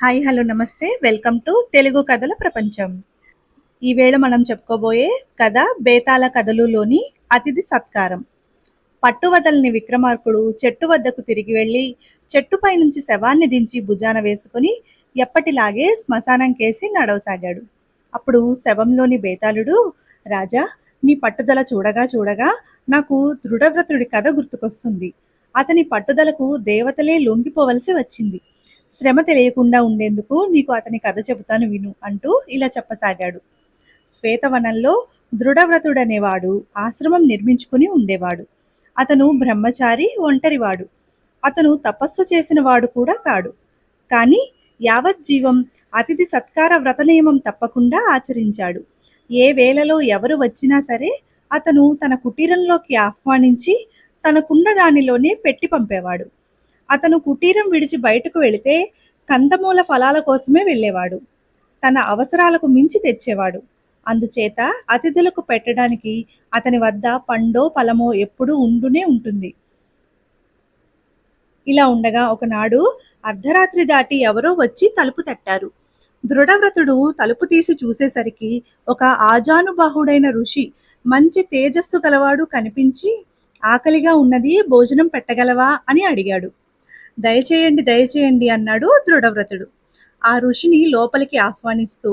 Hi hello నమస్తే welcome to Telugu కథల ప్రపంచం. ఈవేళ మనం చెప్పుకోబోయే కథ బేతాళ కథలులోని అతిథి సత్కారం. పట్టువదలని విక్రమార్కుడు చెట్టు వద్దకు తిరిగి వెళ్ళి చెట్టుపై నుంచి శవాన్ని దించి భుజాన వేసుకుని ఎప్పటిలాగే శ్మశానం కేసి నడవసాగాడు. అప్పుడు శవంలోని బేతాళుడు, రాజా, మీ పట్టుదల చూడగా చూడగా నాకు దృఢవ్రతుడి కథ గుర్తుకొస్తుంది. అతని పట్టుదలకు దేవతలే లొంగిపోవలసి వచ్చింది. శ్రమ తెలియకుండా ఉండేందుకు నీకు అతని కథ చెబుతాను విను అంటూ ఇలా చెప్పసాగాడు. శ్వేతవనంలో దృఢవ్రతుడనేవాడు ఆశ్రమం నిర్మించుకుని ఉండేవాడు. అతను బ్రహ్మచారి, ఒంటరివాడు. అతను తపస్సు చేసిన వాడు కూడా కాడు. కానీ యావజ్జీవం అతిథి సత్కార వ్రత నియమం తప్పకుండా ఆచరించాడు. ఏ వేళలో ఎవరు వచ్చినా సరే అతను తన కుటీరంలోకి ఆహ్వానించి తనకున్న దానిలోనే పెట్టి పంపేవాడు. అతను కుటీరం విడిచి బయటకు వెళితే కందమూల ఫలాల కోసమే వెళ్ళేవాడు. తన అవసరాలకు మించి తెచ్చేవాడు. అందుచేత అతిథులకు పెట్టడానికి అతని వద్ద పండో ఫలమో ఎప్పుడూ ఉంటూనే ఉంటుంది. ఇలా ఉండగా ఒకనాడు అర్ధరాత్రి దాటి ఎవరో వచ్చి తలుపు తట్టారు. దృఢవ్రతుడు తలుపు తీసి చూసేసరికి ఒక ఆజానుబాహుడైన ఋషి, మంచి తేజస్సు గలవాడు కనిపించి, ఆకలిగా ఉన్నది, భోజనం పెట్టగలవా అని అడిగాడు. దయచేయండి దయచేయండి అన్నాడు దృఢవ్రతుడు ఆ ఋషిని లోపలికి ఆహ్వానిస్తూ.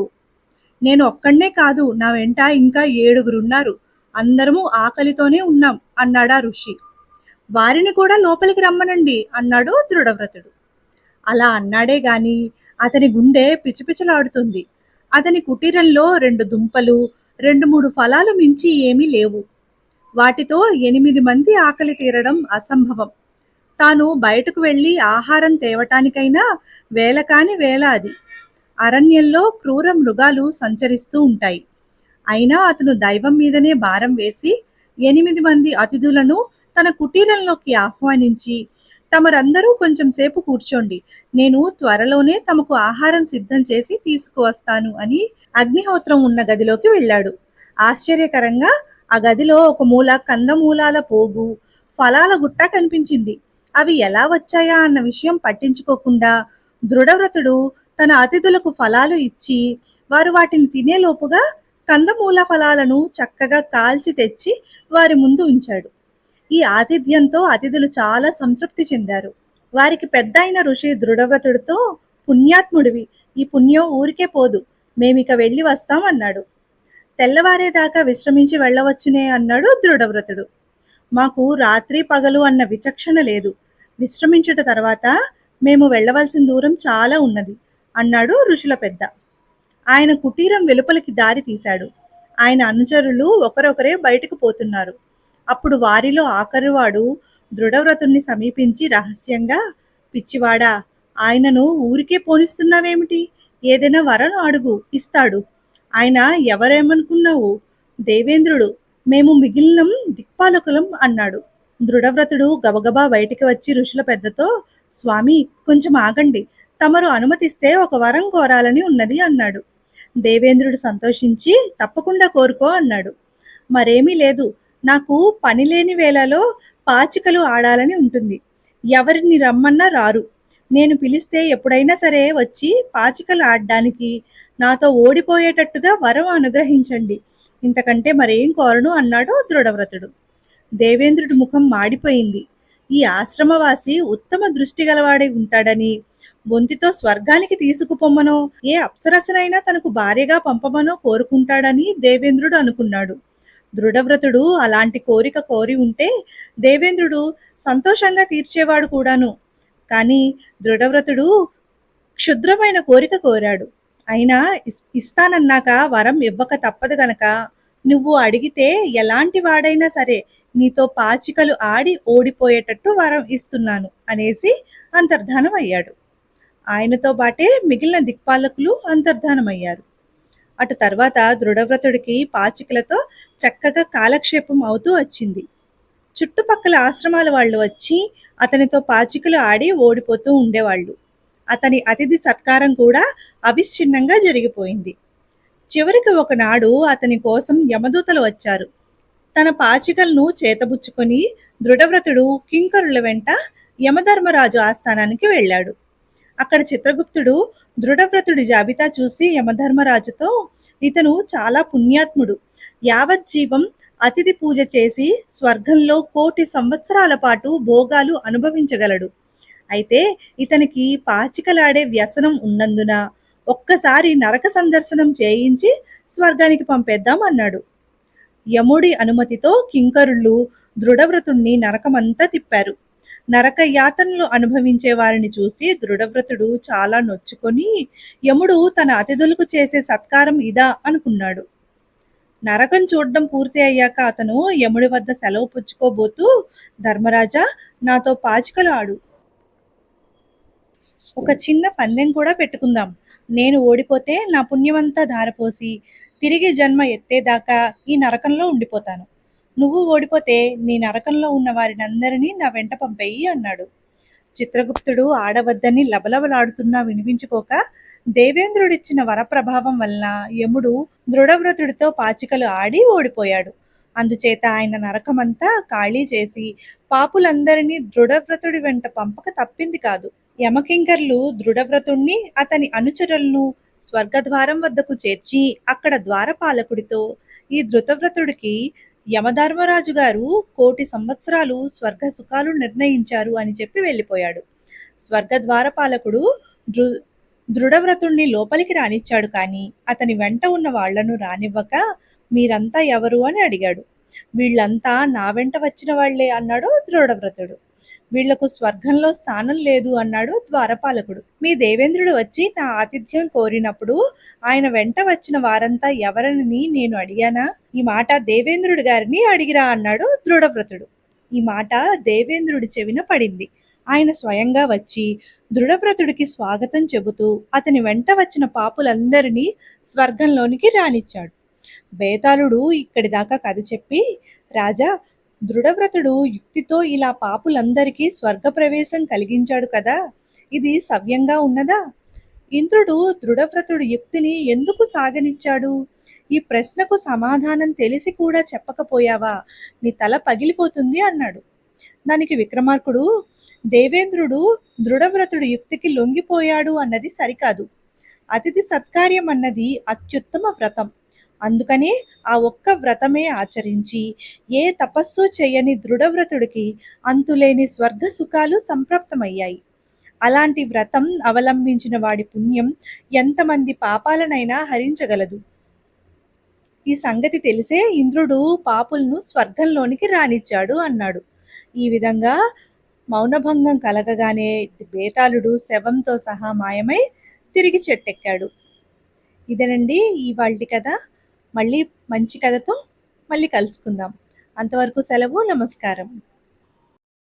నేను ఒక్కడే కాదు, నా వెంట ఇంకా 7గురున్నారు. అందరము ఆకలితోనే ఉన్నాం అన్నాడా ఋషి. వారిని కూడా లోపలికి రమ్మనండి అన్నాడు దృఢవ్రతుడు. అలా అన్నాడే గాని అతని గుండె పిచపిచలాడుతుంది. అతని కుటీరంలో 2 దుంపలు, 2-3 ఫలాలు మించి ఏమీ లేవు. వాటితో 8 మంది ఆకలి తీరడం అసంభవం. తాను బయటకు వెళ్ళి ఆహారం తేవటానికైనా వేళ కాని వేళ అది. అరణ్యంలో క్రూర మృగాలు సంచరిస్తూ ఉంటాయి. అయినా అతను దైవం మీదనే భారం వేసి 8 మంది అతిథులను తన కుటీరంలోకి ఆహ్వానించి, తమరందరూ కొంచెం సేపు కూర్చోండి, నేను త్వరలోనే తమకు ఆహారం సిద్ధం చేసి తీసుకువస్తాను అని అగ్నిహోత్రం ఉన్న గదిలోకి వెళ్ళాడు. ఆశ్చర్యకరంగా ఆ గదిలో ఒక మూల కందమూలాల పోగు, ఫలాల గుట్ట కనిపించింది. అవి ఎలా వచ్చాయా అన్న విషయం పట్టించుకోకుండా దృఢవ్రతుడు తన అతిథులకు ఫలాలు ఇచ్చి, వారు వాటిని తినేలోపుగా కందమూల ఫలాలను చక్కగా కాల్చి తెచ్చి వారి ముందు ఉంచాడు. ఈ ఆతిథ్యంతో అతిథులు చాలా సంతృప్తి చెందారు. వారికి పెద్ద అయిన ఋషి దృఢవ్రతుడితో, పుణ్యాత్ముడివి, ఈ పుణ్యం ఊరికే పోదు, మేమిక వెళ్ళి వస్తాం అన్నాడు. తెల్లవారేదాకా విశ్రమించి వెళ్ళవచ్చునే అన్నాడు దృఢవ్రతుడు. మాకు రాత్రి పగలు అన్న విచక్షణ లేదు. విశ్రమించుట తర్వాత మేము వెళ్ళవలసిన దూరం చాలా ఉన్నది అన్నాడు ఋషుల పెద్ద. ఆయన కుటీరం వెలుపలికి దారి తీశాడు. ఆయన అనుచరులు ఒకరొకరే బయటకు పోతున్నారు. అప్పుడు వారిలో ఆఖరివాడు దృఢవ్రతుణ్ణి సమీపించి రహస్యంగా, పిచ్చివాడా, ఆయనను ఊరికే పోనిస్తున్నావేమిటి? ఏదైనా వరం అడుగు, ఇస్తాడు. ఆయన ఎవరేమనుకున్నావు? దేవేంద్రుడు. మేము మిగిలిన దిక్పాలకులం అన్నాడు. దృఢవ్రతుడు గబగబా బయటికి వచ్చి ఋషుల పెద్దతో, స్వామి, కొంచెం ఆగండి, తమరు అనుమతిస్తే ఒక వరం కోరాలని ఉన్నది అన్నాడు. దేవేంద్రుడు సంతోషించి, తప్పకుండా కోరుకో అన్నాడు. మరేమీ లేదు, నాకు పని లేని వేళలో పాచికలు ఆడాలని ఉంటుంది. ఎవరిని రమ్మన్నా రారు. నేను పిలిస్తే ఎప్పుడైనా సరే వచ్చి పాచికలు ఆడడానికి, నాతో ఓడిపోయేటట్టుగా వరం అనుగ్రహించండి. ఇంతకంటే మరేం కోరను అన్నాడు దృఢవ్రతుడు. దేవేంద్రుడి ముఖం మాడిపోయింది. ఈ ఆశ్రమవాసి ఉత్తమ దృష్టి గలవాడై ఉంటాడని, బొంతితో స్వర్గానికి తీసుకుపొమ్మనో, ఏ అప్సరసనైనా తనకు భార్యగా పంపమనో కోరుకుంటాడని దేవేంద్రుడు అనుకున్నాడు. దృఢవ్రతుడు అలాంటి కోరిక కోరి ఉంటే దేవేంద్రుడు సంతోషంగా తీర్చేవాడు కూడాను. కానీ దృఢవ్రతుడు క్షుద్రమైన కోరిక కోరాడు. అయినా ఇస్తానన్నాక వరం ఇవ్వక తప్పదు గనక, నువ్వు అడిగితే ఎలాంటి వాడైనా సరే నీతో పాచికలు ఆడి ఓడిపోయేటట్టు వరం ఇస్తున్నాను అనేసి అంతర్ధానం అయ్యాడు. ఆయనతో బాటే మిగిలిన దిక్పాలకులు అంతర్ధానమయ్యారు. అటు తర్వాత దృఢవ్రతుడికి పాచికలతో చక్కగా కాలక్షేపం అవుతూ వచ్చింది. చుట్టుపక్కల ఆశ్రమాల వాళ్ళు వచ్చి అతనితో పాచికలు ఆడి ఓడిపోతూ ఉండేవాళ్ళు. అతని అతిథి సత్కారం కూడా అవిచ్ఛిన్నంగా జరిగిపోయింది. చివరికి ఒకనాడు అతని కోసం యమదూతలు వచ్చారు. తన పాచికలను చేతబుచ్చుకొని దృఢవ్రతుడు కింకరుల వెంట యమధర్మరాజు ఆస్థానానికి వెళ్ళాడు. అక్కడ చిత్రగుప్తుడు దృఢవ్రతుడి జాబితా చూసి యమధర్మరాజుతో, ఇతను చాలా పుణ్యాత్ముడు. యావజ్జీవం అతిథి పూజ చేసి స్వర్గంలో 1,000,000 సంవత్సరాల పాటు భోగాలు అనుభవించగలడు. అయితే ఇతనికి పాచికలాడే వ్యసనం ఉన్నందున ఒక్కసారి నరక సందర్శనం చేయించి స్వర్గానికి పంపేద్దాం అన్నాడు. యముడి అనుమతితో కింకరులు దృఢవ్రతుణ్ణి నరకమంతా తిప్పారు. నరక యాతనలు అనుభవించే వారిని చూసి దృఢవ్రతుడు చాలా నొచ్చుకొని, యముడు తన అతిథులకు చేసే సత్కారం ఇదా అనుకున్నాడు. నరకం చూడడం పూర్తి అయ్యాక అతను యముడి వద్ద సెలవు పుచ్చుకోబోతూ, ధర్మరాజా, నాతో పాచికలు ఆడు. ఒక చిన్న పందెం కూడా పెట్టుకుందాం. నేను ఓడిపోతే నా పుణ్యమంతా ధారపోసి తిరిగి జన్మ ఎత్తేదాకా ఈ నరకంలో ఉండిపోతాను. నువ్వు ఓడిపోతే నీ నరకంలో ఉన్న వారినందరినీ నా వెంట పంపేయి అన్నాడు. చిత్రగుప్తుడు ఆడవద్దని లబలబలాడుతున్నా వినిపించుకోక, దేవేంద్రుడిచ్చిన వరప్రభావం వలన యముడు దృఢవ్రతుడితో పాచికలు ఆడి ఓడిపోయాడు. అందుచేత ఆయన నరకమంతా ఖాళీ చేసి పాపులందరినీ దృఢవ్రతుడి వెంట పంపక తప్పింది కాదు. యమకింకర్లు దృఢవ్రతుణ్ణి అతని అనుచరులను స్వర్గద్వారం వద్దకు చేర్చి అక్కడ ద్వారపాలకుడితో, ఈ ధృతవ్రతుడికి యమధర్మరాజు గారు 1,000,000 సంవత్సరాలు స్వర్గ సుఖాలు నిర్ణయించారు అని చెప్పి వెళ్ళిపోయాడు. స్వర్గద్వారపాలకుడు దృఢవ్రతుణ్ణి లోపలికి రానిచ్చాడు, కానీ అతని వెంట ఉన్న వాళ్లను రానివ్వక, మీరంతా ఎవరు అని అడిగాడు. వీళ్ళంతా నా వెంట వచ్చిన వాళ్లే అన్నాడు దృఢవ్రతుడు. వీళ్లకు స్వర్గంలో స్థానం లేదు అన్నాడు ద్వారపాలకుడు. మీ దేవేంద్రుడు వచ్చి నా ఆతిథ్యం కోరినప్పుడు ఆయన వెంట వచ్చిన వారంతా ఎవరని నేను అడిగానా? ఈ మాట దేవేంద్రుడి గారిని అడిగిరా అన్నాడు దృఢవ్రతుడు. ఈ మాట దేవేంద్రుడి చెవిన పడింది. ఆయన స్వయంగా వచ్చి దృఢవ్రతుడికి స్వాగతం చెబుతూ అతని వెంట వచ్చిన పాపులందరినీ స్వర్గంలోనికి రానిచ్చాడు. బేతాళుడు ఇక్కడి దాకా కథ చెప్పి, రాజా, దృఢవ్రతుడు యుక్తితో ఇలా పాపులందరికీ స్వర్గప్రవేశం కలిగించాడు కదా, ఇది సవ్యంగా ఉన్నదా? ఇంద్రుడు దృఢవ్రతుడు యుక్తిని ఎందుకు సాగనిచ్చాడు? ఈ ప్రశ్నకు సమాధానం తెలిసి కూడా చెప్పకపోయావా, నీ తల పగిలిపోతుంది అన్నాడు. దానికి విక్రమార్కుడు, దేవేంద్రుడు దృఢవ్రతుడి యుక్తికి లొంగిపోయాడు అన్నది సరికాదు. అతిథి సత్కార్యం అన్నది అత్యుత్తమ వ్రతం. అందుకనే ఆ ఒక్క వ్రతమే ఆచరించి ఏ తపస్సు చేయని దృఢవ్రతుడికి అంతులేని స్వర్గ సుఖాలు సంప్రాప్తమయ్యాయి. అలాంటి వ్రతం అవలంబించిన వాడి పుణ్యం ఎంతమంది పాపాలనైనా హరించగలదు. ఈ సంగతి తెలిసే ఇంద్రుడు పాపులను స్వర్గంలోనికి రానిచ్చాడు అన్నాడు. ఈ విధంగా మౌనభంగం కలగగానే బేతాళుడు శవంతో సహా మాయమై తిరిగి చెట్టెక్కాడు. ఇదేనండి ఇవాల్టి కథ. మళ్ళీ మంచి కథతో మళ్ళీ కలుసుకుందాం. అంతవరకు సెలవు. నమస్కారం.